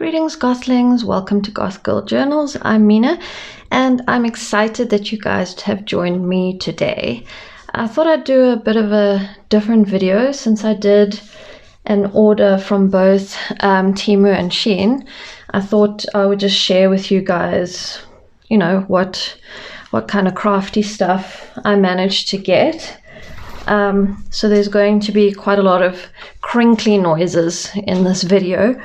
Greetings Gothlings, welcome to Goth Girl Journals. I'm Mina and I'm excited that you guys have joined me today. I thought I'd do a bit of a different video since I did an order from both Temu and Shein. I thought I would just share with you guys, you know, what kind of crafty stuff I managed to get. So there's going to be quite a lot of crinkly noises in this video.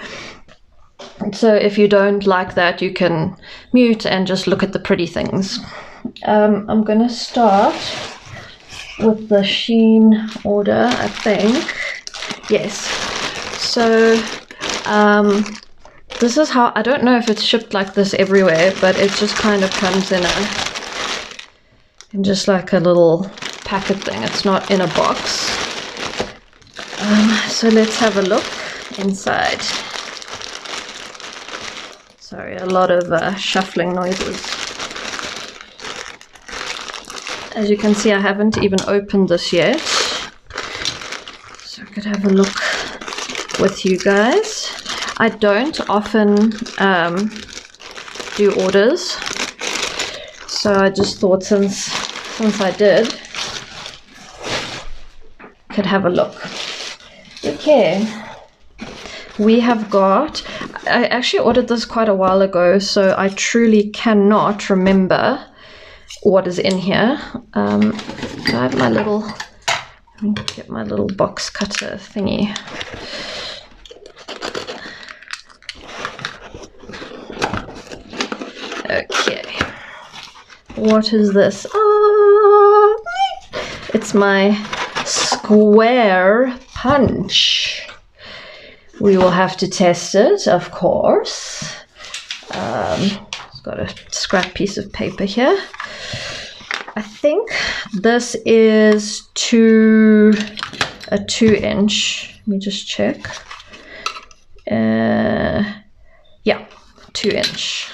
So if you don't like that, you can mute and just look at the pretty things. I'm gonna start with the Shein order, I think. Yes. So this is how, I don't know if it's shipped like this everywhere, but it just kind of comes in just like a little packet thing. It's not in a box. So let's have a look inside. Sorry, a lot of shuffling noises. As you can see, I haven't even opened this yet, so I could have a look with you guys. I don't often do orders, so I just thought since I did, I could have a look. Okay, we have got, I actually ordered this quite a while ago, so I truly cannot remember what is in here. I have my little, let me get my little box cutter thingy. Okay, what is this? Oh, it's my square punch. We will have to test it, of course. It's got a scrap piece of paper here. I think this is a 2-inch. Let me just check. Yeah, 2-inch.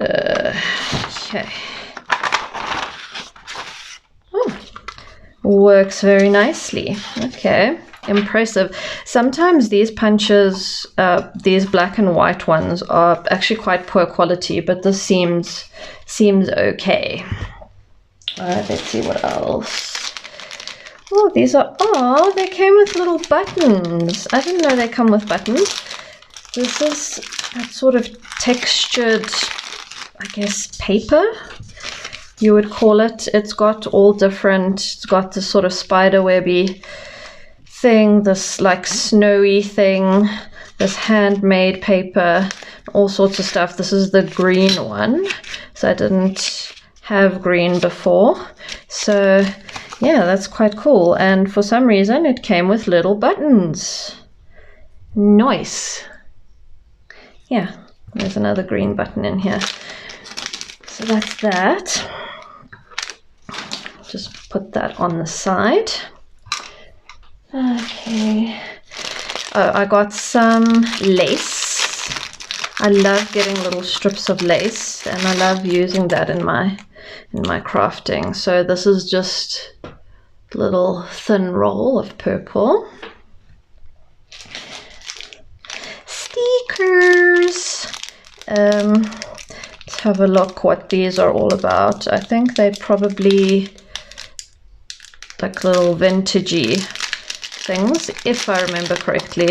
Okay. Oh, works very nicely. Okay. Impressive. Sometimes these punches, these black and white ones, are actually quite poor quality, but this seems okay. Alright, let's see what else. Oh, these are, oh, they came with little buttons. I didn't know they come with buttons. This is that sort of textured, I guess, paper, you would call it. It's got all different, it's got this sort of spider webby thing, this like snowy thing, this handmade paper, all sorts of stuff. This is the green one, so I didn't have green before, so yeah, that's quite cool. And for some reason it came with little buttons. Nice. Yeah, there's another green button in here, so that's that. Just put that on the side. Okay. Oh, I got some lace. I love getting little strips of lace, and I love using that in my crafting. So this is just a little thin roll of purple. Stickers. Let's have a look what these are all about. I think they probably like little vintagey things, if I remember correctly.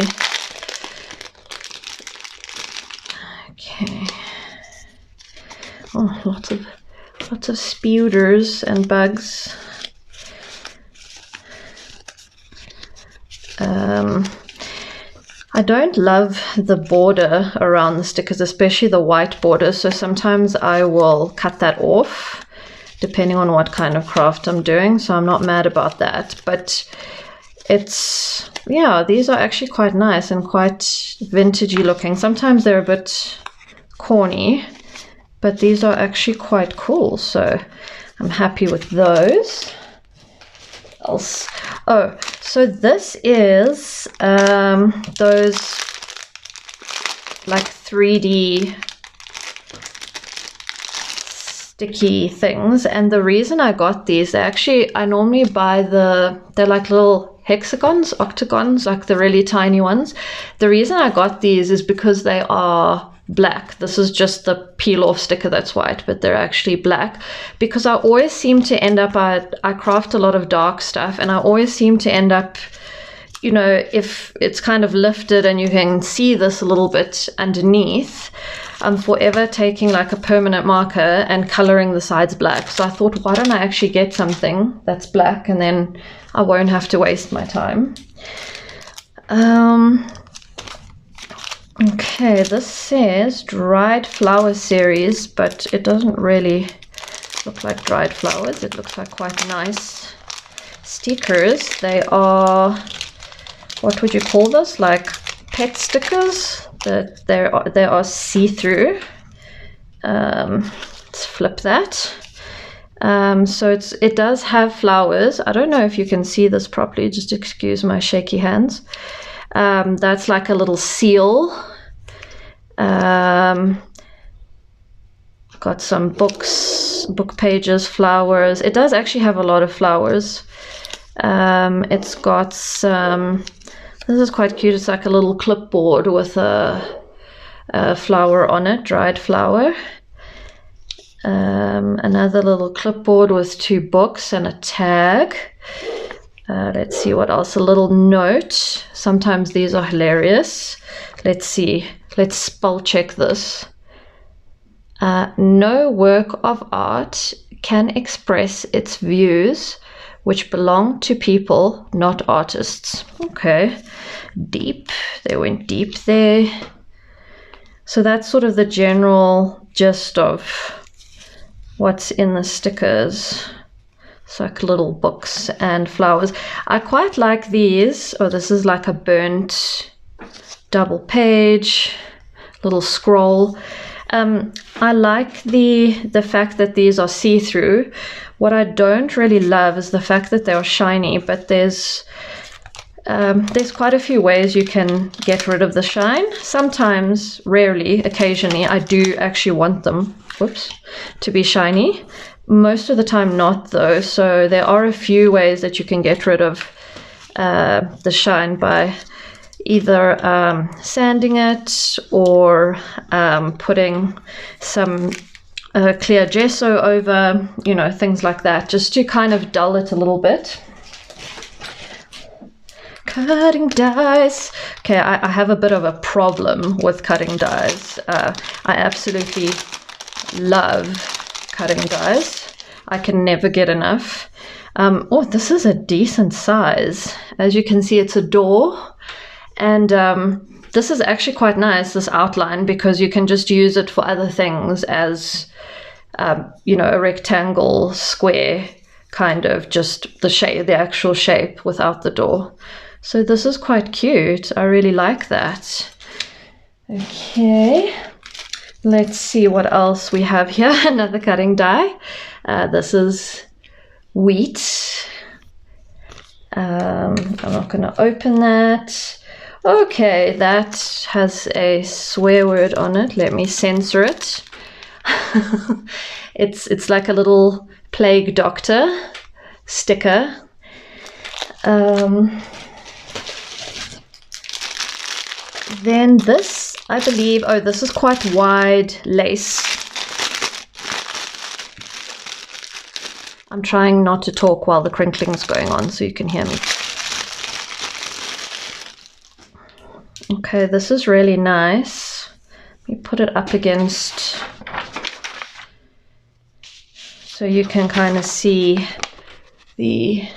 Okay. Oh, lots of spiders and bugs. I don't love the border around the stickers, especially the white border, so sometimes I will cut that off depending on what kind of craft I'm doing, so I'm not mad about that. But it's, yeah, these are actually quite nice and quite vintagey looking. Sometimes they're a bit corny, but these are actually quite cool, so I'm happy with those. Else, oh, so this is those like 3D sticky things, and the reason I got these, I normally buy they're like little hexagons, octagons, like the really tiny ones. The reason I got these is because they are black. This is just the peel off sticker that's white, but they're actually black, because I always seem to end up, I craft a lot of dark stuff, and I always seem to end up, you know, if it's kind of lifted and you can see this a little bit underneath, I'm forever taking like a permanent marker and coloring the sides black. So I thought, why don't I actually get something that's black, and then I won't have to waste my time. Okay, this says dried flower series, but it doesn't really look like dried flowers. It looks like quite nice stickers. They are, what would you call this? Like pet stickers. That they are see-through. Let's flip that. So it does have flowers. I don't know if you can see this properly. Just excuse my shaky hands. That's like a little seal. Got some books, book pages, flowers. It does actually have a lot of flowers. It's got some, this is quite cute. It's like a little clipboard with a flower on it, dried flower. Another little clipboard with 2 books and a tag. Let's see what else. A little note. Sometimes these are hilarious. Let's see. Let's spell check this. No work of art can express its views, which belong to people, not artists. Okay. Deep. They went deep there. So that's sort of the general gist of what's in the stickers. It's like little books and flowers. I quite like these. Oh, this is like a burnt double page, little scroll. I like the fact that these are see-through. What I don't really love is the fact that they are shiny, but there's quite a few ways you can get rid of the shine. Sometimes, rarely, occasionally, I do actually want them, to be shiny. Most of the time not, though. So there are a few ways that you can get rid of the shine by either sanding it or putting some clear gesso over, you know, things like that, just to kind of dull it a little bit. Cutting dies. Okay, I have a bit of a problem with cutting dies. I absolutely love cutting dies. I can never get enough. Oh, this is a decent size. As you can see, it's a door. And this is actually quite nice, this outline, because you can just use it for other things as, you know, a rectangle, square, kind of just the shape, the actual shape without the door. So this is quite cute. I really like that. Okay, let's see what else we have here. Another cutting die. This is wheat. I'm not going to open that. Okay, that has a swear word on it. Let me censor it. It's like a little plague doctor sticker. Then this, I believe, oh, this is quite wide lace. I'm trying not to talk while the crinkling's going on so you can hear me. Okay, this is really nice. Let me put it up against so you can kind of see the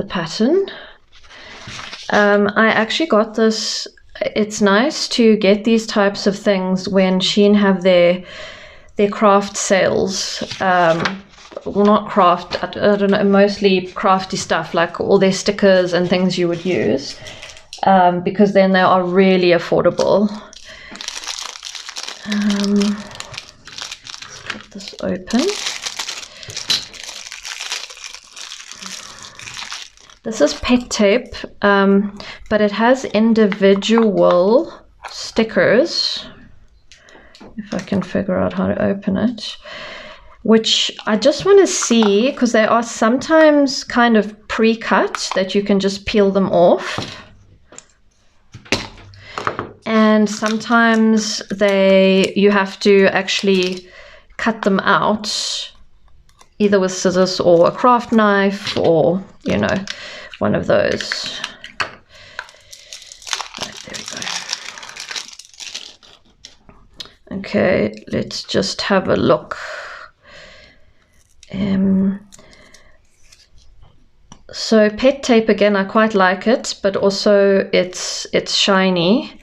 pattern. I actually got this. It's nice to get these types of things when Shein have their craft sales. Well, not craft, I don't know, mostly crafty stuff, like all their stickers and things you would use, because then they are really affordable. Let's get this open. This is pet tape, but it has individual stickers, if I can figure out how to open it, which I just want to see, because they are sometimes kind of pre-cut that you can just peel them off. And sometimes you have to actually cut them out, either with scissors or a craft knife, or, you know, one of those. Right, there we go. Okay, let's just have a look. So pet tape, again, I quite like it, but also it's shiny,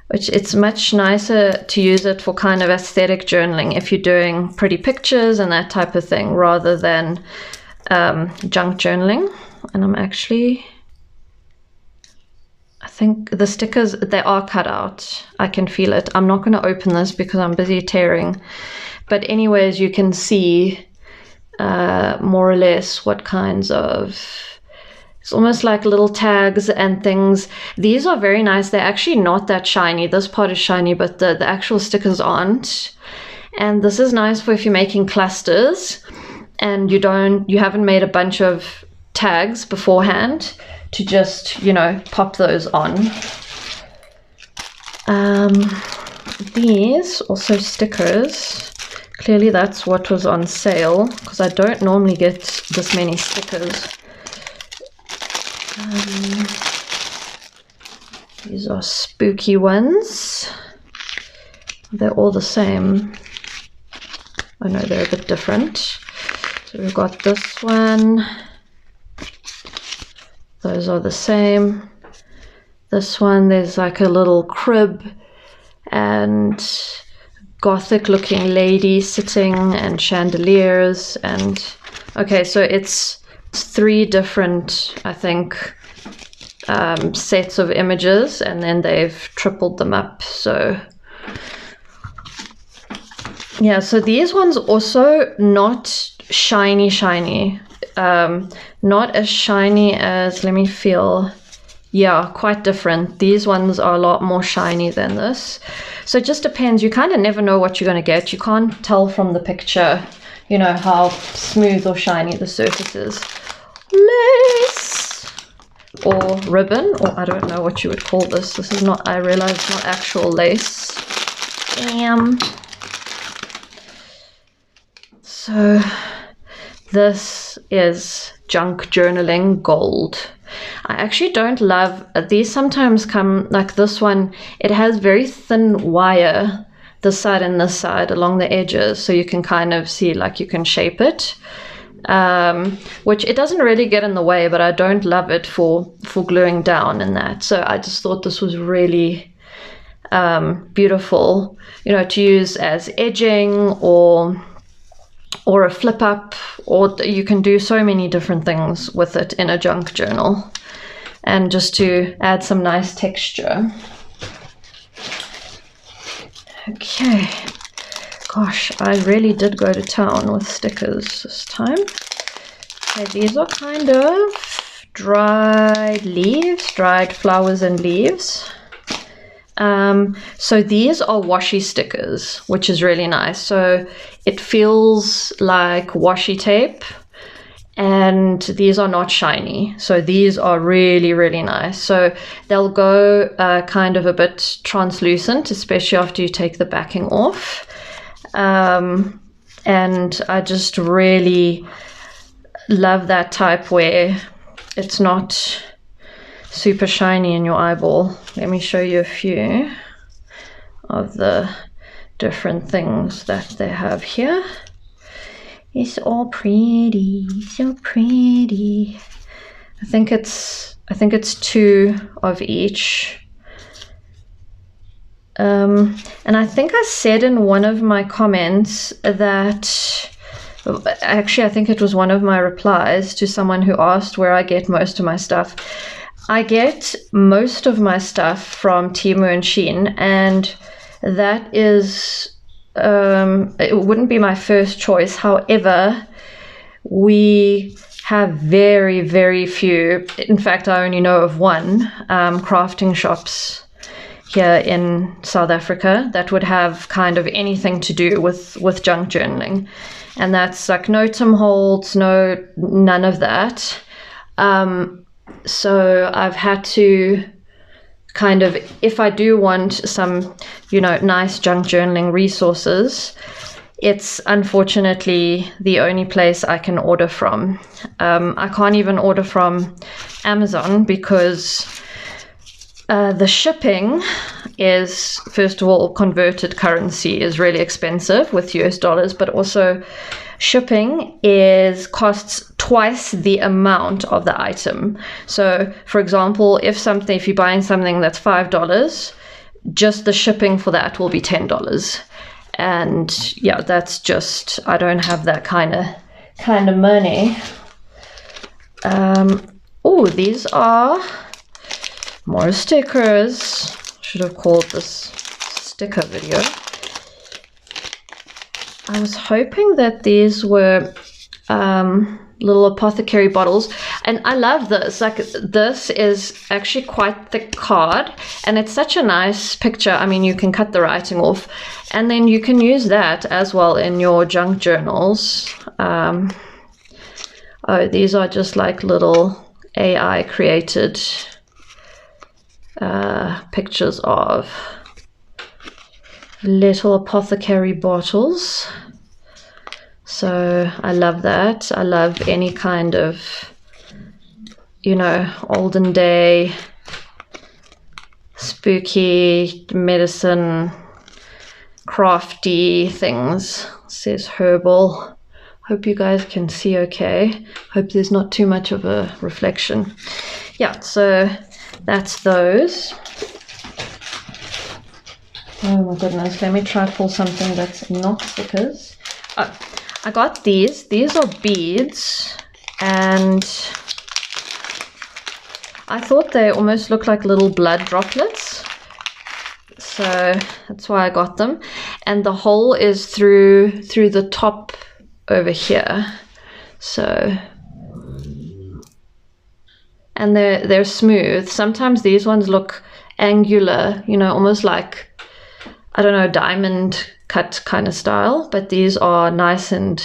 which it's much nicer to use it for kind of aesthetic journaling if you're doing pretty pictures and that type of thing, rather than junk journaling. And I think the stickers, they are cut out. I can feel it. I'm not going to open this because I'm busy tearing. But anyways, you can see more or less what kinds of... It's almost like little tags and things. These are very nice. They're actually not that shiny. This part is shiny, but the actual stickers aren't. And this is nice for if you're making clusters and you haven't made a bunch of tags beforehand, to just, you know, pop those on. These also stickers. Clearly that's what was on sale, because I don't normally get this many stickers. These are spooky ones. They're all the same. Oh no, they're a bit different. So we've got this one. Those are the same. This one, there's like a little crib and gothic looking lady sitting and chandeliers. And okay, so it's 3 different, I think, sets of images, and then they've tripled them up. So yeah, so these ones also not shiny, not as shiny as, let me feel, yeah, quite different. These ones are a lot more shiny than this. So it just depends. You kind of never know what you're going to get. You can't tell from the picture, you know, how smooth or shiny the surface is. Lace or ribbon, or I don't know what you would call this. This is not, I realize it's not actual lace. Damn. So this is junk journaling gold. I actually don't love these. Sometimes come like this one, it has very thin wire this side and this side along the edges, so you can kind of see, like, you can shape it, which it doesn't really get in the way, but I don't love it for gluing down and that. So I just thought this was really beautiful, you know, to use as edging or a flip up, or you can do so many different things with it in a junk journal, and just to add some nice texture. Okay, gosh, I really did go to town with stickers this time. Okay, these are kind of dried leaves, dried flowers and leaves. So these are washi stickers, which is really nice. So it feels like washi tape, and these are not shiny. So these are really, really nice. So they'll go kind of a bit translucent, especially after you take the backing off. And I just really love that type where it's not super shiny in your eyeball. Let me show you a few of the different things that they have here. It's all pretty, so pretty. I think it's 2 of each. And I think I said in one of my comments that, actually I think it was one of my replies to someone who asked where I get most of my stuff. I get most of my stuff from Temu and Shein, and that is, it wouldn't be my first choice. However, we have very, very few, in fact I only know of one, crafting shops here in South Africa that would have kind of anything to do with junk journaling. And that's like no Tim Holtz, none of that. So I've had to kind of, if I do want some, you know, nice junk journaling resources, it's unfortunately the only place I can order from. I can't even order from Amazon because the shipping is, first of all, converted currency is really expensive with US dollars, but also shipping costs twice the amount of the item. So for example, if you're buying something that's $5, just the shipping for that will be $10. And yeah, that's just, I don't have that kind of money. Oh, these are more stickers. Should have called this sticker video. I was hoping that these were little apothecary bottles, and I love this. Like, this is actually quite thick card, and it's such a nice picture. I mean, you can cut the writing off, and then you can use that as well in your junk journals. Oh, these are just like little AI created pictures of little apothecary bottles. So I love that. I love any kind of, you know, olden day spooky medicine, crafty things. It says herbal. Hope you guys can see okay. Hope there's not too much of a reflection. Yeah, so that's those. Oh my goodness, let me try pull something that's not stickers. Oh, I got these. These are beads, and I thought they almost looked like little blood droplets. So that's why I got them. And the hole is through the top over here. So, and they're smooth. Sometimes these ones look angular, you know, almost like, I don't know, diamond cut kind of style, but these are nice and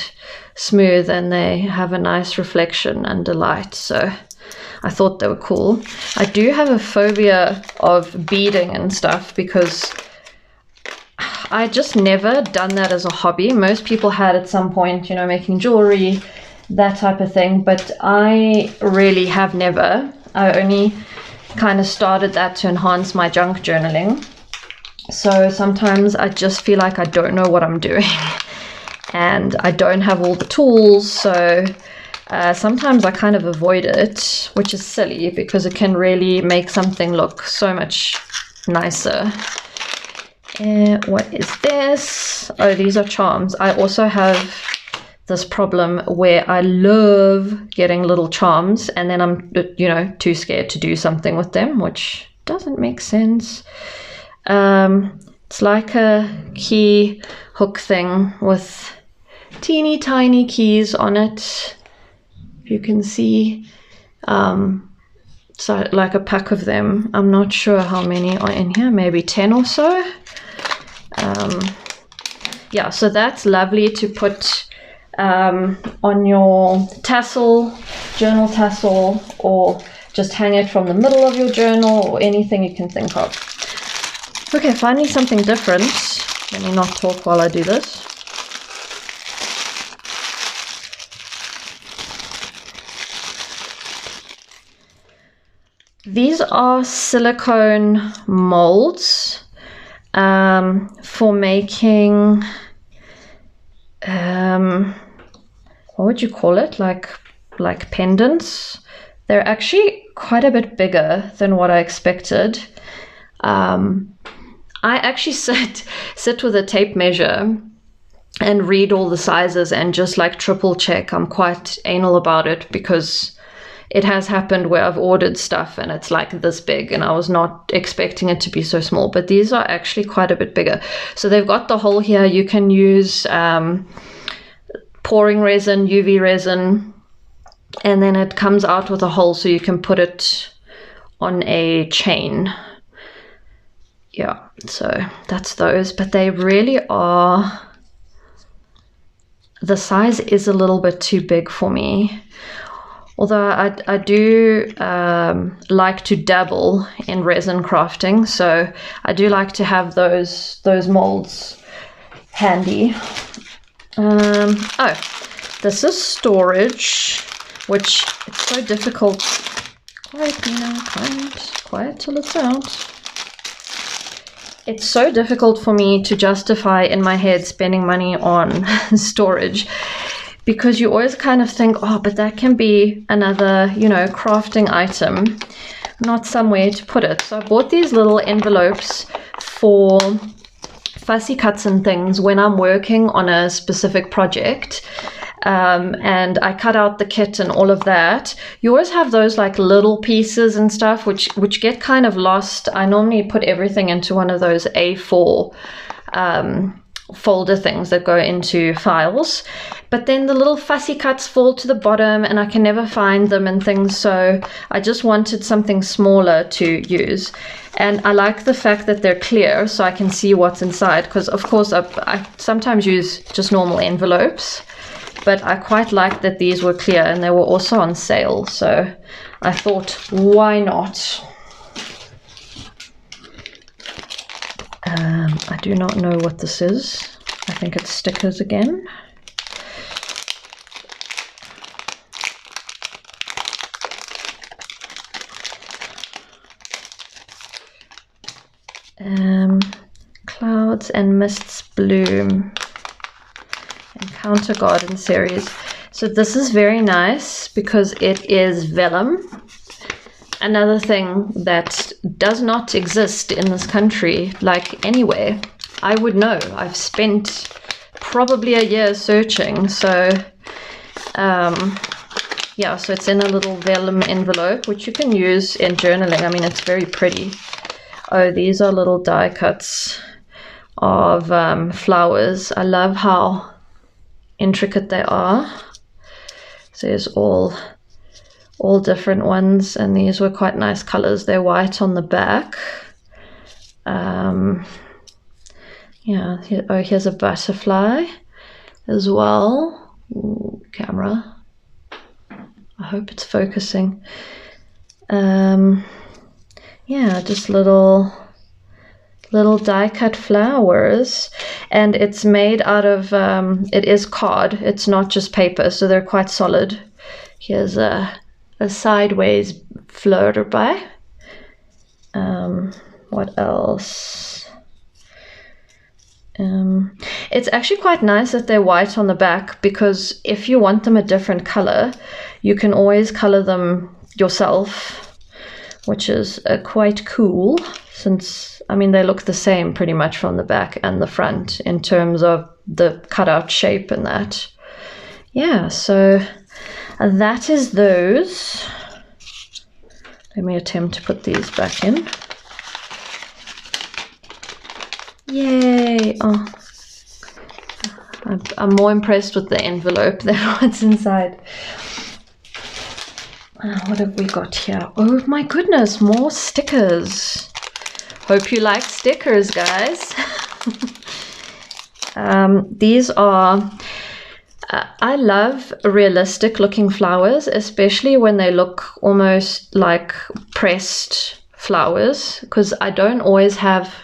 smooth, and they have a nice reflection under light. So I thought they were cool. I do have a phobia of beading and stuff because I just never done that as a hobby. Most people had at some point, you know, making jewelry, that type of thing, but I really have never. I only kind of started that to enhance my junk journaling. So sometimes I just feel like I don't know what I'm doing and I don't have all the tools. So sometimes I kind of avoid it, which is silly because it can really make something look so much nicer. What is this? Oh, these are charms. I also have this problem where I love getting little charms and then I'm, you know, too scared to do something with them, which doesn't make sense. It's like a key hook thing with teeny tiny keys on it. If you can see, so like a pack of them. I'm not sure how many are in here, maybe 10 or so. Yeah, so that's lovely to put on your tassel, journal tassel, or just hang it from the middle of your journal, or anything you can think of. Okay, finally something different. Let me not talk while I do this. These are silicone molds for making, what would you call it? Like pendants. They're actually quite a bit bigger than what I expected. I actually sit with a tape measure and read all the sizes and just like triple check. I'm quite anal about it because it has happened where I've ordered stuff and it's like this big and I was not expecting it to be so small, but these are actually quite a bit bigger. So they've got the hole here. You can use pouring resin, UV resin, and then it comes out with a hole so you can put it on a chain. Yeah, so that's those, but they really are, the size is a little bit too big for me. Although I do like to dabble in resin crafting, so I do like to have those molds handy. Oh, this is storage, which it's so difficult. Quiet, Nina, quiet till it's out. It's so difficult for me to justify in my head spending money on storage, because you always kind of think, oh, but that can be another, you know, crafting item, not somewhere to put it. So I bought these little envelopes for fussy cuts and things when I'm working on a specific project. And I cut out the kit and all of that. You always have those like little pieces and stuff which get kind of lost. I normally put everything into one of those A4 folder things that go into files, but then the little fussy cuts fall to the bottom and I can never find them and things, so I just wanted something smaller to use. And I like the fact that they're clear so I can see what's inside, because of course I sometimes use just normal envelopes, but I quite liked that these were clear, and they were also on sale, so I thought, why not? I do not know what this is. I think it's stickers again. Clouds and Mists Bloom. Encounter Garden series. So this is very nice because it is vellum. Another thing that does not exist in this country, like anywhere. I would know. I've spent probably a year searching. So yeah, so it's in a little vellum envelope, which you can use in journaling. I mean, it's very pretty. Oh, these are little die cuts of flowers. I love how intricate they are. So there's all different ones, and these were quite nice colors. They're white on the back. Yeah, here's a butterfly as well. Ooh, camera, I hope it's focusing. Yeah, just little die cut flowers, and it's made out of it is card, it's not just paper, so they're quite solid. Here's a sideways flutterby. What else? It's actually quite nice that they're white on the back, because if you want them a different color, you can always color them yourself, which is quite cool, since, I mean, they look the same pretty much from the back and the front in terms of the cutout shape and that. Yeah, so that is those. Let me attempt to put these back in. Yay! Oh, I'm more impressed with the envelope than what's inside. What have we got here? Oh my goodness, more stickers. Hope you like stickers, guys. These are, I love realistic looking flowers, especially when they look almost like pressed flowers, because I don't always have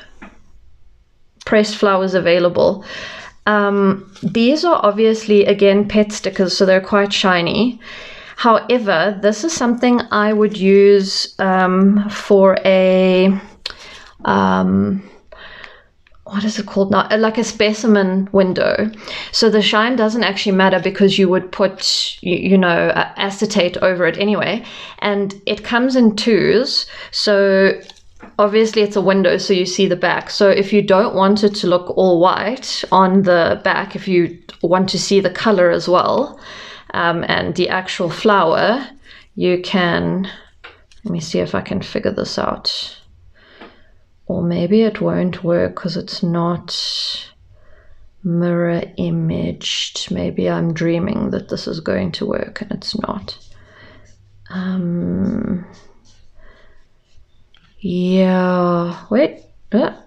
pressed flowers available. These are obviously, again, pet stickers, so they're quite shiny. However, this is something I would use for a, what is it called now? Like a specimen window. So the shine doesn't actually matter, because you would put, you know, acetate over it anyway. And it comes in twos. So obviously it's a window, so you see the back. So if you don't want it to look all white on the back, if you want to see the color as well, and the actual flower, you can, let me see if I can figure this out. Or maybe it won't work because it's not mirror imaged. Maybe I'm dreaming that this is going to work and it's not. Yeah, wait, have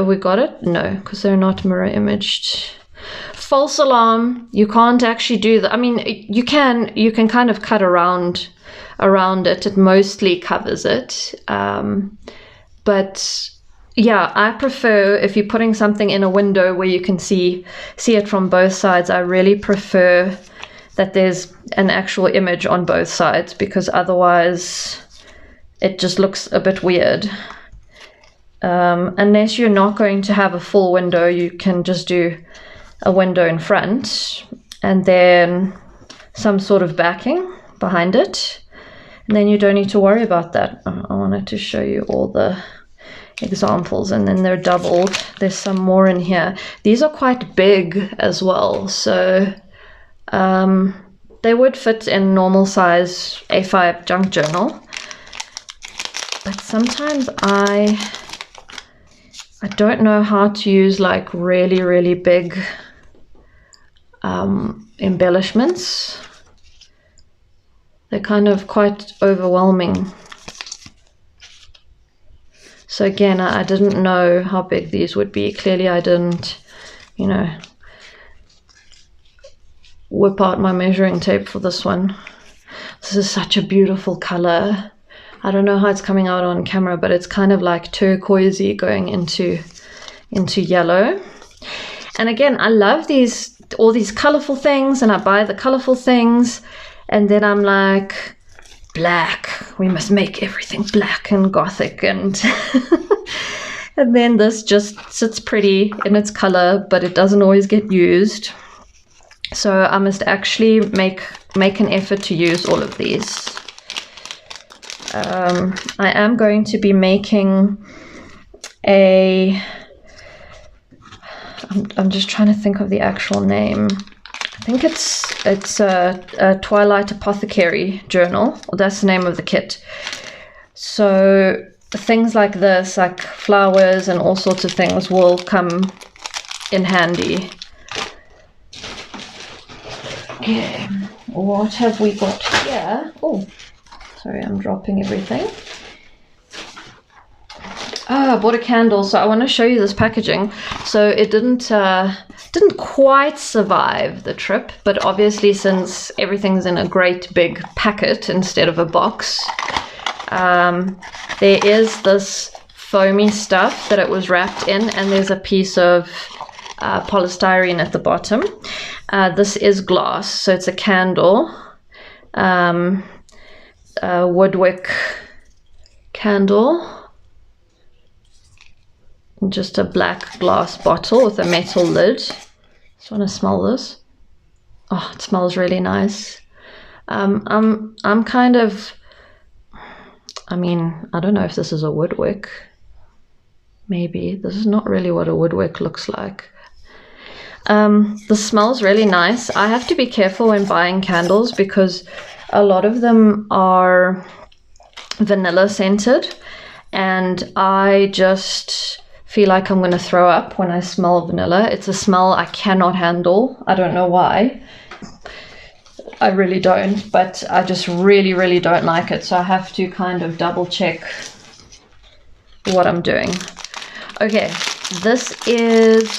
we got it? No, because they're not mirror imaged. false alarm, you can't actually do that. I mean, you can kind of cut around it. It mostly covers it. But yeah, I prefer, if you're putting something in a window where you can see it from both sides, I really prefer that there's an actual image on both sides, because otherwise it just looks a bit weird. Unless you're not going to have a full window, you can just do a window in front and then some sort of backing behind it, and then you don't need to worry about that. I wanted to show you all the examples, and then they're doubled. There's some more in here. These are quite big as well, so they would fit in normal size A5 junk journal, but sometimes I don't know how to use like really big embellishments. They're kind of quite overwhelming. So again, I didn't know how big these would be. Clearly I didn't, you know, whip out my measuring tape for this one. This is such a beautiful color. I don't know how it's coming out on camera, but it's kind of like turquoisey going into yellow. And again, I love all these colorful things, and I buy the colorful things, and then I'm like, black, we must make everything black and gothic, and and then this just sits pretty in its color, but it doesn't always get used. So I must actually make an effort to use all of these. I am going to be making I'm just trying to think of the actual name. I think it's a Twilight Apothecary journal. Well, that's the name of the kit. So things like this, like flowers and all sorts of things, will come in handy. Okay, what have we got here? Oh, sorry, I'm dropping everything. I bought a candle, so I want to show you this packaging. So it didn't quite survive the trip, but obviously since everything's in a great big packet instead of a box, there is this foamy stuff that it was wrapped in, and there's a piece of polystyrene at the bottom. This is glass, so it's a candle, a woodwick candle. Just a black glass bottle with a metal lid. Just want to smell this. Oh, it smells really nice. I'm kind of, I mean, I don't know if this is a woodwick. Maybe. This is not really what a woodwick looks like. This smells really nice. I have to be careful when buying candles because a lot of them are vanilla scented, and I just feel like I'm going to throw up when I smell vanilla. It's a smell I cannot handle. I don't know why. I really don't, but I just really don't like it. So I have to kind of double check what I'm doing. Okay, this is,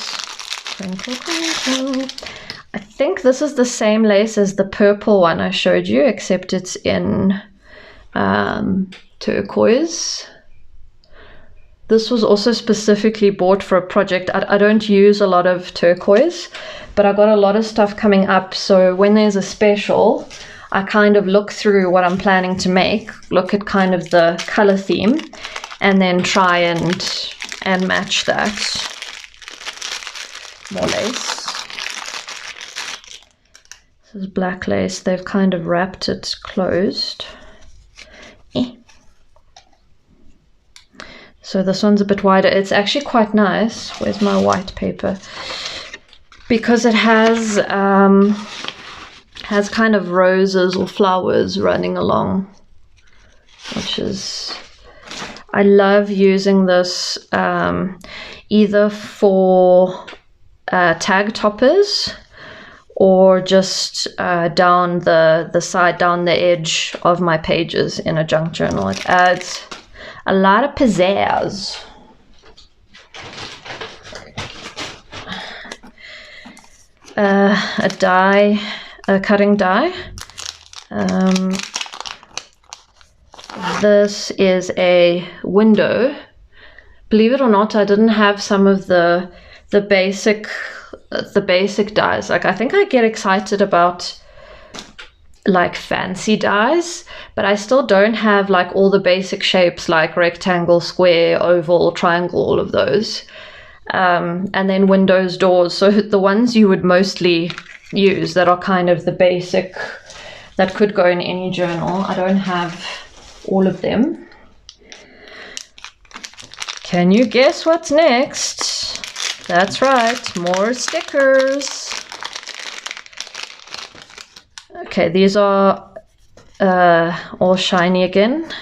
I think this is the same lace as the purple one I showed you, except it's in turquoise. This was also specifically bought for a project. I don't use a lot of turquoise, but I got a lot of stuff coming up. So when there's a special, I kind of look through what I'm planning to make, look at kind of the color theme, and then try and match that. More lace. This is black lace. They've kind of wrapped it closed. So this one's a bit wider. It's actually quite nice. Where's my white paper? Because it has kind of roses or flowers running along, which is, I love using this either for tag toppers or just down the side, down the edge of my pages in a junk journal. It adds a lot of pizzazz. a die, a cutting die. This is a window. Believe it or not, I didn't have some of the basic dies. Like, I think I get excited about like fancy dies, but I still don't have like all the basic shapes like rectangle, square, oval, triangle, all of those. And then windows, doors, so the ones you would mostly use that are kind of the basic, that could go in any journal. I don't have all of them. Can you guess what's next? That's right, more stickers. Okay, these are all shiny again.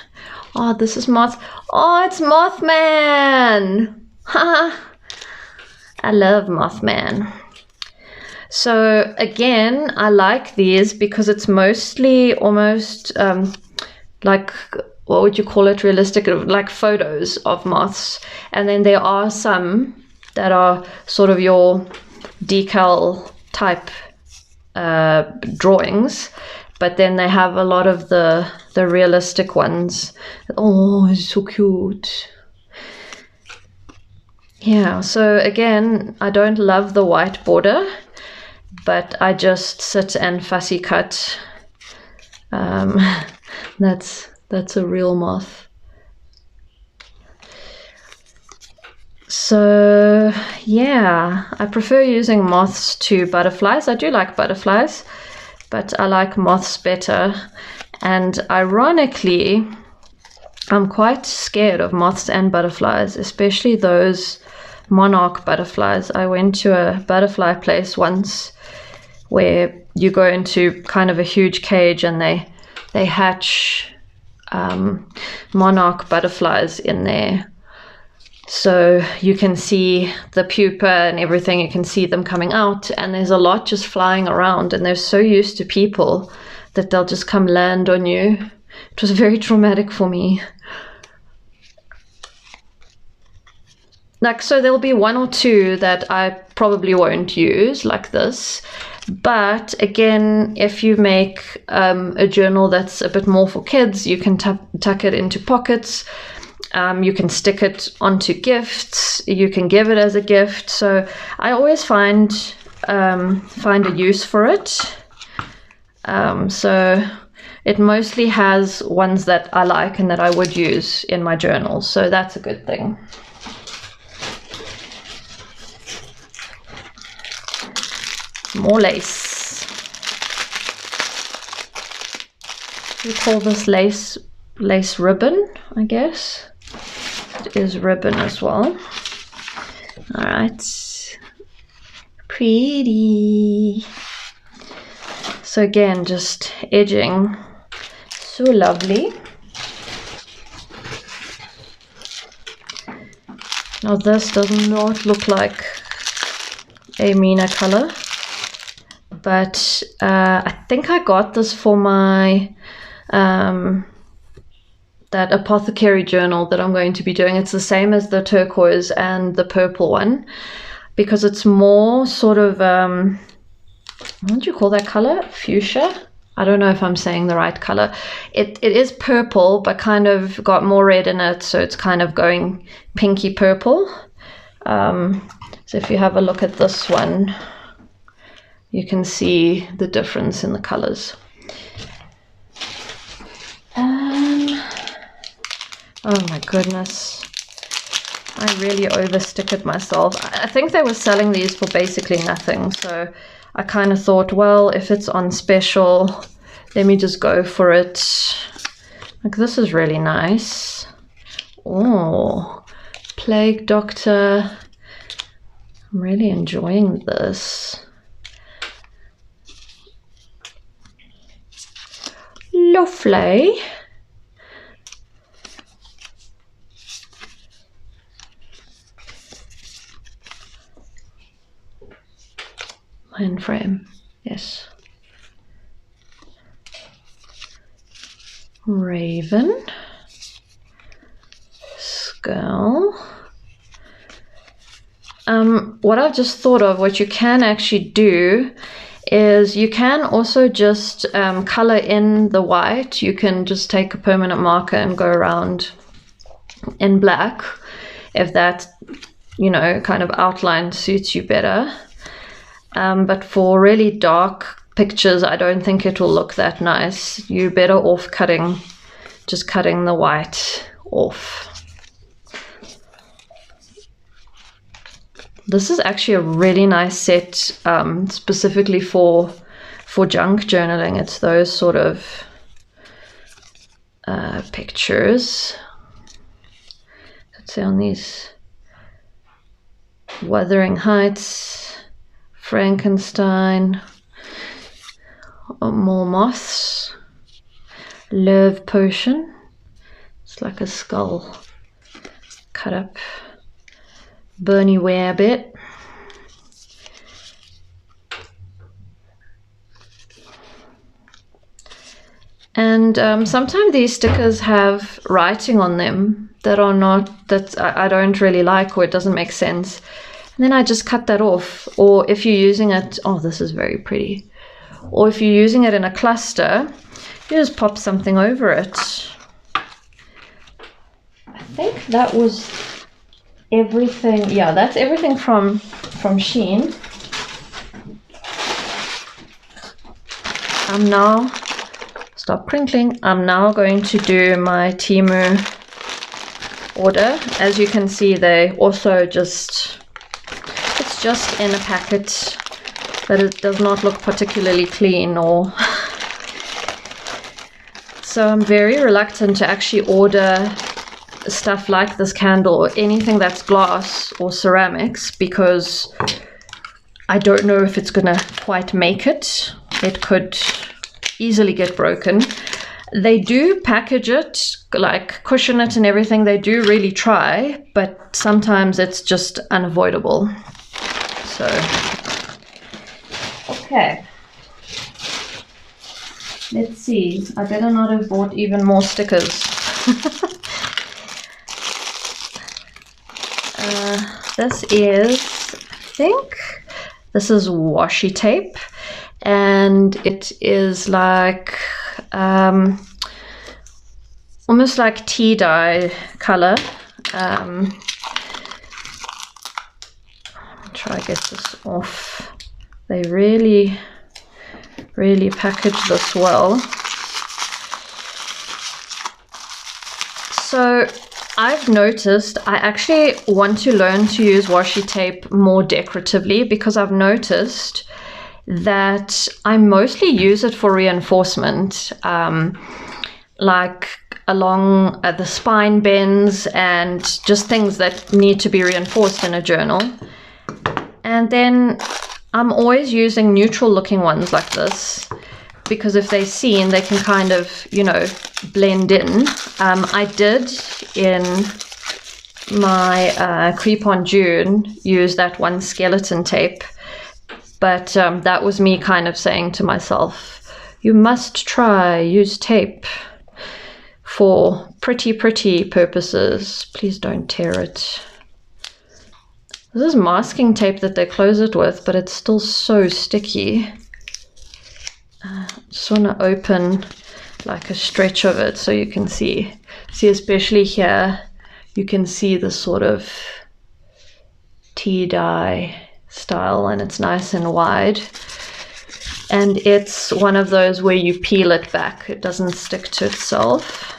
Oh, this is Moth. Oh, it's Mothman! Haha! I love Mothman. So again, I like these because it's mostly almost like, what would you call it, realistic, like photos of moths. And then there are some that are sort of your decal type drawings, but then they have a lot of the realistic ones. Oh, it's so cute. Yeah, so again, I don't love the white border, but I just sit and fussy cut. That's a real moth. So yeah, I prefer using moths to butterflies. I do like butterflies, but I like moths better. And ironically, I'm quite scared of moths and butterflies, especially those monarch butterflies. I went to a butterfly place once where you go into kind of a huge cage and they hatch monarch butterflies in there. So you can see the pupa and everything, you can see them coming out, and there's a lot just flying around, and they're so used to people that they'll just come land on you. It was very traumatic for me. Like, so there'll be one or two that I probably won't use like this. But again, if you make a journal that's a bit more for kids, you can tuck it into pockets. You can stick it onto gifts. You can give it as a gift. So I always find a use for it. So it mostly has ones that I like and that I would use in my journals. So that's a good thing. More lace. We call this lace ribbon, I guess. It is ribbon as well. All right, pretty. So again, just edging, so lovely. Now this does not look like a Mina color, but I think I got this for my that apothecary journal that I'm going to be doing. It's the same as the turquoise and the purple one, because it's more sort of what would you call that color? Fuchsia? I don't know if I'm saying the right color. It is purple, but kind of got more red in it, so it's kind of going pinky purple. So if you have a look at this one, you can see the difference in the colors. Oh my goodness, I really overstick it myself. I think they were selling these for basically nothing, so I kind of thought, well, if it's on special, let me just go for it. Like, this is really nice. Oh, Plague Doctor. I'm really enjoying this. Lovely. Mind frame, yes. Raven. Skull. what I've just thought of, what you can actually do is you can also just color in the white. You can just take a permanent marker and go around in black if that, you know, kind of outline suits you better. But for really dark pictures, I don't think it will look that nice. You're better off just cutting the white off. This is actually a really nice set, specifically for junk journaling. It's those sort of pictures. Let's say on these Wuthering Heights, Frankenstein, more moths, Love Potion. It's like a skull cut up. Bernie Ware bit. And sometimes these stickers have writing on them that are not, that I don't really like, or it doesn't make sense. And then I just cut that off. Or if you're using it, oh, this is very pretty. Or if you're using it in a cluster, you just pop something over it. I think that was everything. Yeah, that's everything from Shein. I'm now, stop crinkling, I'm now going to do my Temu order. As you can see, they also just, it's just in a packet, but it does not look particularly clean, or so I'm very reluctant to actually order stuff like this candle or anything that's glass or ceramics, because I don't know if it's gonna quite make it. It could easily get broken. They do package it, like cushion it and everything. They do really try, but sometimes it's just unavoidable. So, okay. Let's see. I better not have bought even more stickers. This is, I think, this is washi tape, and it is like almost like tea dye color. Try to get this off. They really package this well. So I've noticed I actually want to learn to use washi tape more decoratively, because I've noticed that I mostly use it for reinforcement, like along the spine bends and just things that need to be reinforced in a journal. And then I'm always using neutral looking ones like this, because if they're seen, they can kind of, you know, blend in. I did in my Creep on June use that one skeleton tape, but that was me kind of saying to myself, you must use tape for pretty purposes. Please don't tear it. This is masking tape that they close it with, but it's still so sticky. Just want to open like a stretch of it so you can see especially here, you can see the sort of tea dye style, and it's nice and wide, and it's one of those where you peel it back, it doesn't stick to itself.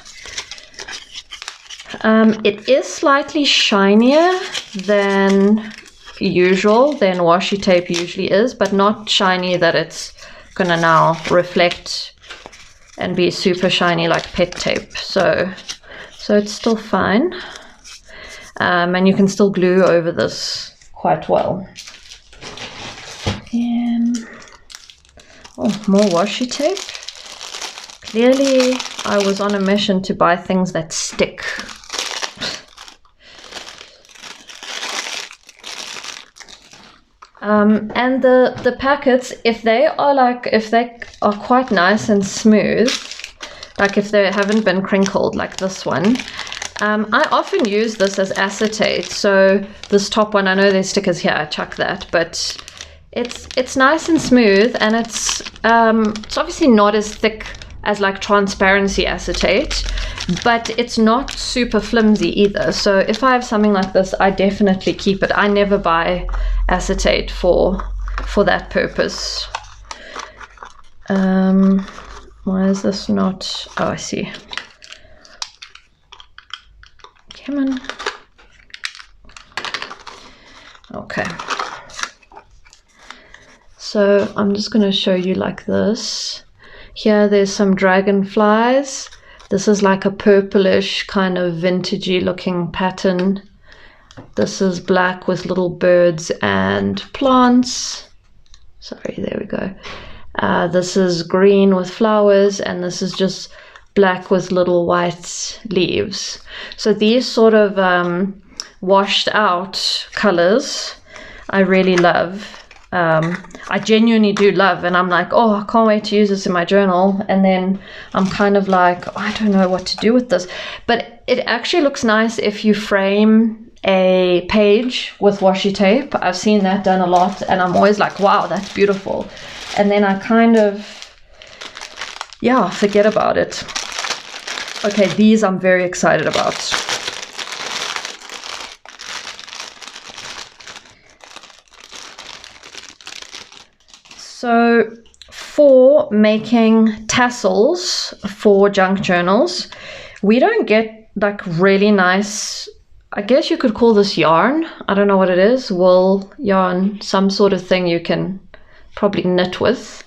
It is slightly shinier than usual, than washi tape usually is, but not shiny that it's gonna now reflect and be super shiny like pet tape. So it's still fine, and you can still glue over this quite well. Oh, more washi tape. Clearly I was on a mission to buy things that stick. And the packets, if they are quite nice and smooth, like if they haven't been crinkled like this one, I often use this as acetate. So this top one, I know there's stickers here, I chuck that, but it's nice and smooth, and it's obviously not as thick as like transparency acetate, but it's not super flimsy either. So if I have something like this, I definitely keep it. I never buy acetate for that purpose. Why is this not? Oh, I see. Come on. Okay. So I'm just going to show you like this. Here there's some dragonflies. This is like a purplish kind of vintagey looking pattern. This is black with little birds and plants. Sorry, there we go. This is green with flowers, and this is just black with little white leaves. So these sort of washed out colors I really love. I genuinely do love, and I'm like, oh, I can't wait to use this in my journal. And then I'm kind of like, oh, I don't know what to do with this. But it actually looks nice if you frame a page with washi tape. I've seen that done a lot, and I'm always like, wow, that's beautiful. And then I kind of, yeah, forget about it. Okay, these I'm very excited about. So for making tassels for junk journals, we don't get like really nice, I guess you could call this yarn. I don't know what it is, wool, yarn, some sort of thing you can probably knit with,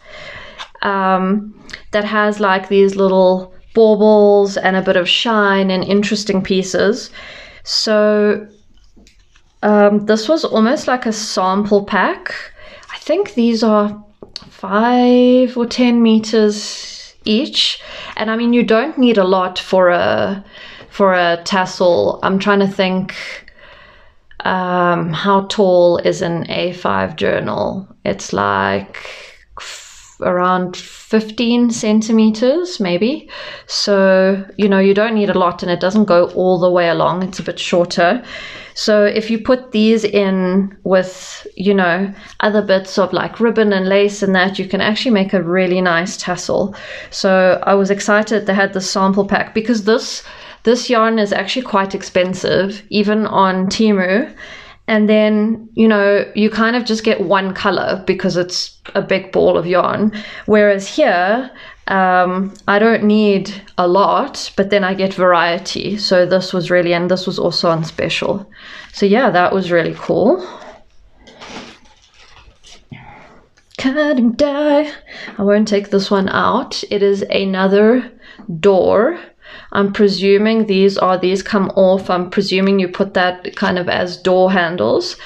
that has like these little baubles and a bit of shine and interesting pieces. So this was almost like a sample pack. I think these are 5 or 10 meters each, and I mean, you don't need a lot for a tassel. I'm trying to think, how tall is an A5 journal? It's like around 15 centimeters maybe. So, you know, you don't need a lot, and it doesn't go all the way along. It's a bit shorter. So if you put these in with, you know, other bits of like ribbon and lace and that, you can actually make a really nice tassel. So I was excited they had the sample pack, because this yarn is actually quite expensive, even on Temu. And then, you know, you kind of just get one color because it's a big ball of yarn. Whereas here, I don't need a lot, but then I get variety. So this was really, and this was also on special. So yeah, that was really cool. Cutting die. I won't take this one out. It is another door. I'm presuming these come off. I'm presuming you put that kind of as door handles.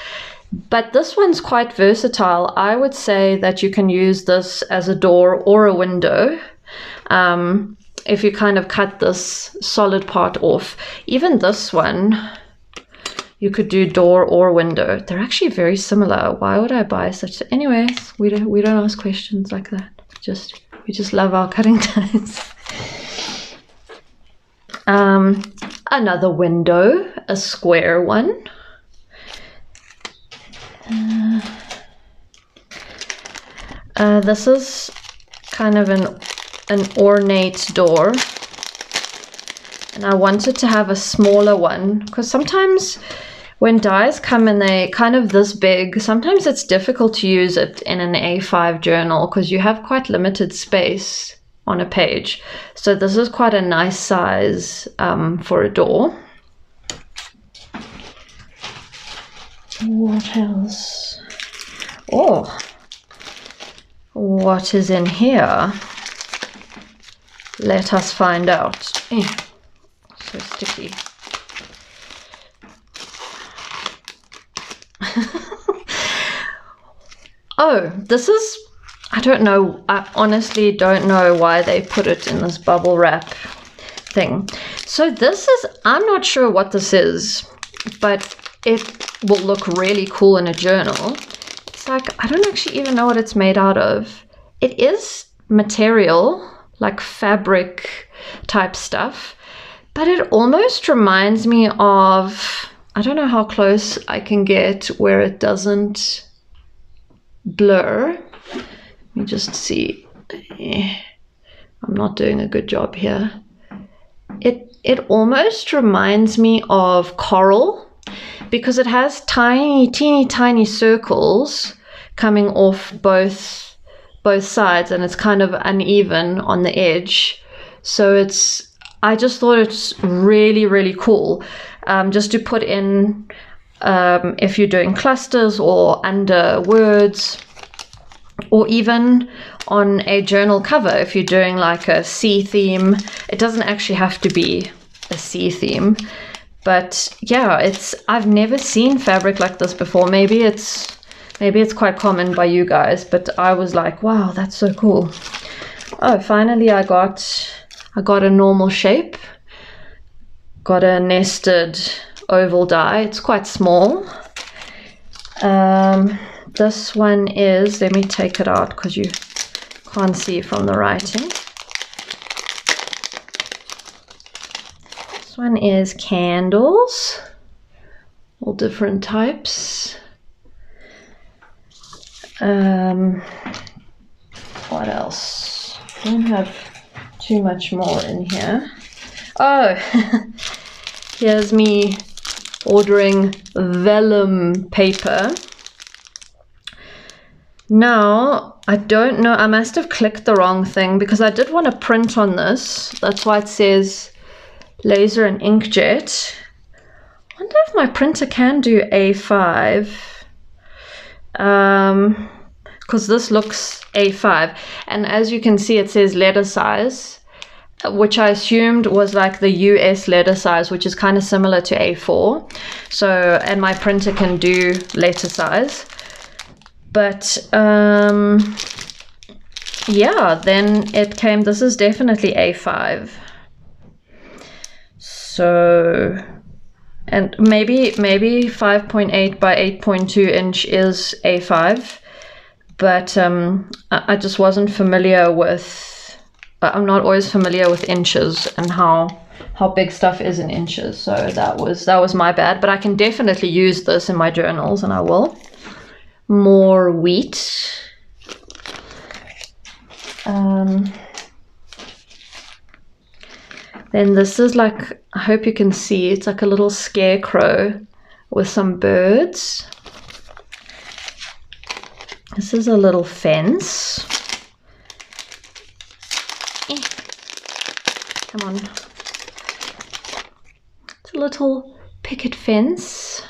But this one's quite versatile. I would say that you can use this as a door or a window. If you kind of cut this solid part off. Even this one, you could do door or window. They're actually very similar. Why would I buy such? Anyways, we don't ask questions like that. We just love our cutting ties. Another window, a square one. This is kind of an ornate door, and I wanted to have a smaller one because sometimes when dies come and they kind of this big, sometimes it's difficult to use it in an A5 journal because you have quite limited space on a page. So this is quite a nice size for a door. What else? Oh, what is in here? Let us find out. So sticky. Oh, this is, I don't know, I honestly don't know why they put it in this bubble wrap thing. So this is, I'm not sure what this is, but it will look really cool in a journal. It's like, I don't actually even know what it's made out of. It is material, like fabric type stuff, but it almost reminds me of, I don't know how close I can get where it doesn't blur. Let me just see. I'm not doing a good job here. It almost reminds me of coral, because it has teeny tiny circles coming off both sides, and it's kind of uneven on the edge. So I just thought it's really cool, just to put in if you're doing clusters or under words, or even on a journal cover if you're doing like a sea theme. It doesn't actually have to be a sea theme, but yeah, I've never seen fabric like this before. Maybe it's quite common by you guys, but I was like, wow, that's so cool. Oh, finally I got a normal shape. Got a nested oval die. It's quite small. This one is, let me take it out because you can't see from the writing. This one is candles, all different types. What else? I don't have too much more in here. Oh, here's me ordering vellum paper. Now, I don't know, I must have clicked the wrong thing, because I did want to print on this. That's why it says laser and inkjet. I wonder if my printer can do A5. Because this looks A5. And as you can see, it says letter size, which I assumed was like the US letter size, which is kind of similar to A4. So, and my printer can do letter size. But yeah, then it came, this is definitely A5. So, and maybe 5.8 by 8.2 inch is A5, but I just wasn't familiar with, I'm not always familiar with inches and how big stuff is in inches. So that was my bad, but I can definitely use this in my journals, and I will. More wheat. Then this is like, I hope you can see, it's like a little scarecrow with some birds. This is a little fence. Come on. It's a little picket fence.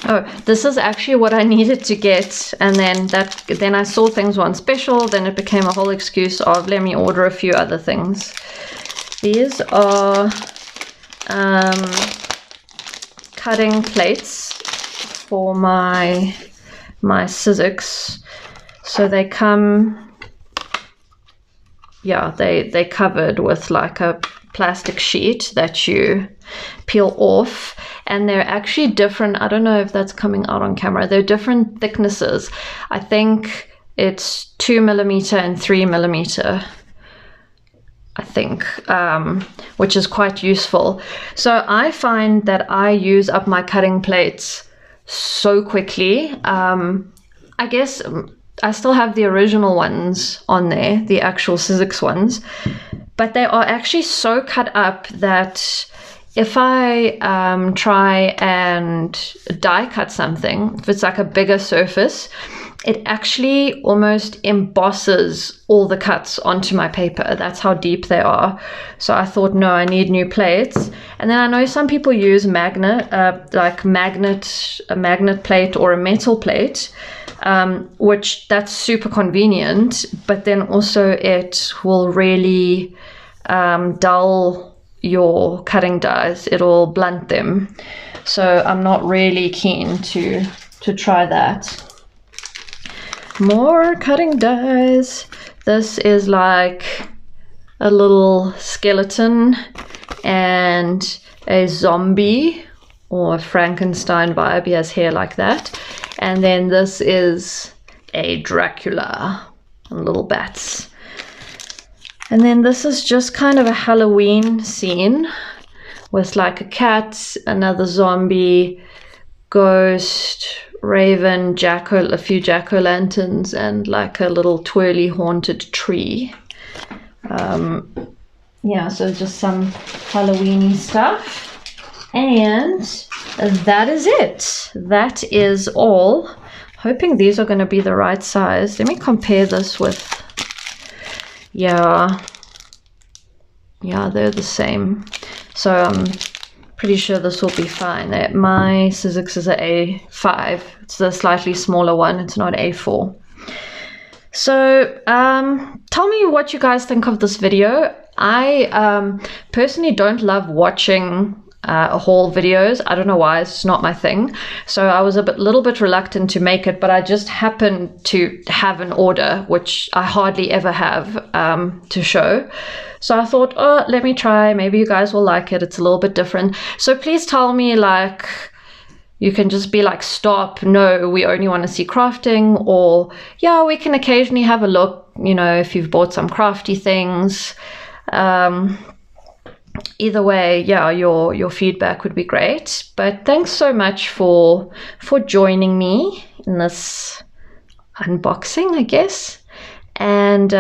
Oh, this is actually what I needed to get, and then I saw things were on special, then it became a whole excuse of let me order a few other things. These are cutting plates for my Sizzix. So they come, yeah, they covered with like a plastic sheet that you peel off, and they're actually different. I don't know if that's coming out on camera. They're different thicknesses. I think it's 2mm and 3mm, I think, which is quite useful. So I find that I use up my cutting plates so quickly. I guess I still have the original ones on there, the actual Sizzix ones, but they are actually so cut up that if I try and die cut something, if it's like a bigger surface, it actually almost embosses all the cuts onto my paper. That's how deep they are. So I thought, no, I need new plates. And then I know some people use a magnet plate or a metal plate, which that's super convenient, but then also it will really dull your cutting dies. It'll blunt them. So I'm not really keen to try that. More cutting dies. This is like a little skeleton and a zombie or a Frankenstein vibe. He has hair like that. And then this is a Dracula and little bats. And then this is just kind of a Halloween scene with like a cat, another zombie, ghost, raven, a few jack-o'-lanterns, and like a little twirly haunted tree. Yeah, so just some Halloween-y stuff. And that is it. That is all. Hoping these are going to be the right size. Let me compare this with, yeah, they're the same. So I'm pretty sure this will be fine. My Sizzix is an A5. It's the slightly smaller one. It's not A4. So tell me what you guys think of this video. I personally don't love watching haul videos. I don't know why, it's not my thing. So I was a little bit reluctant to make it, but I just happened to have an order, which I hardly ever have to show. So I thought, oh, let me try. Maybe you guys will like it. It's a little bit different. So please tell me, like, you can just be like, stop, no, we only want to see crafting, or yeah, we can occasionally have a look, you know, if you've bought some crafty things. Either way, yeah, your feedback would be great. But thanks so much for joining me in this unboxing, I guess. And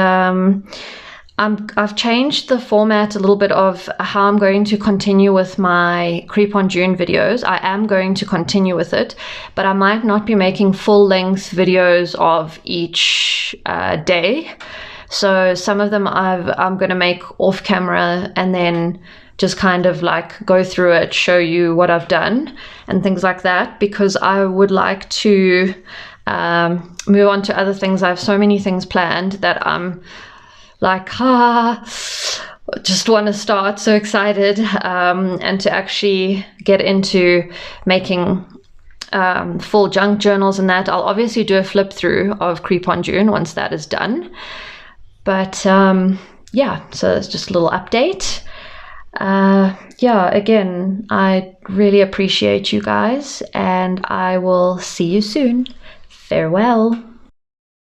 I've changed the format a little bit of how I'm going to continue with my Creep on June videos. I am going to continue with it, but I might not be making full-length videos of each day. So some of them I'm going to make off camera and then just kind of like go through it, show you what I've done and things like that, because I would like to move on to other things. I have so many things planned that I'm like, just want to start, so excited, and to actually get into making full junk journals and that. I'll obviously do a flip through of Creep on June once that is done. But yeah, so it's just a little update. Yeah, again, I really appreciate you guys, and I will see you soon. Farewell.